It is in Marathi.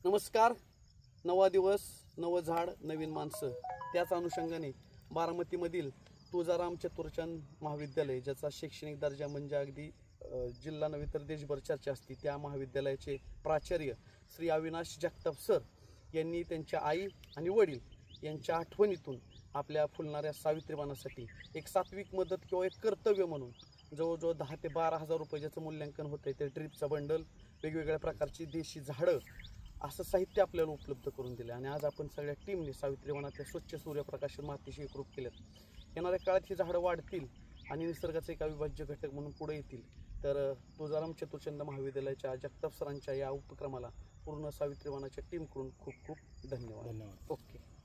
नमस्कार. नवा दिवस, नवं झाड, नवीन माणसं. त्याच अनुषंगाने बारामतीमधील तुळजाराम चतुरचंद महाविद्यालय, ज्याचा शैक्षणिक दर्जा म्हणजे अगदी जिल्हा नव्हे तर देशभर चर्चा असते, त्या महाविद्यालयाचे प्राचार्य श्री अविनाश जगताप सर यांनी त्यांच्या आई आणि वडील यांच्या आठवणीतून आपल्या फुलणाऱ्या सावित्रीबाणासाठी एक सात्विक मदत किंवा एक कर्तव्य म्हणून जवळजवळ 10 ते 12 हजार रुपये ज्याचं मूल्यांकन होतं आहे, ते ड्रिपचा बंडल, वेगवेगळ्या प्रकारची देशी झाडं, असं साहित्य आपल्याला उपलब्ध करून दिलं. आणि आज आपण सगळ्या टीमने सावित्रीबाणातल्या स्वच्छ सूर्यप्रकाशन मातीशी एकरूप केल्यात. येणाऱ्या काळात ही झाडं वाढतील आणि निसर्गाचे एक अविभाज्य घटक म्हणून पुढे येतील. तर तुळजाराम चतुरचंद महाविद्यालयाच्या जगताप सरांच्या या उपक्रमाला पूर्ण सावित्रीबाणाच्या टीमकडून खूप खूप धन्यवाद. धन्यवाद. ओके.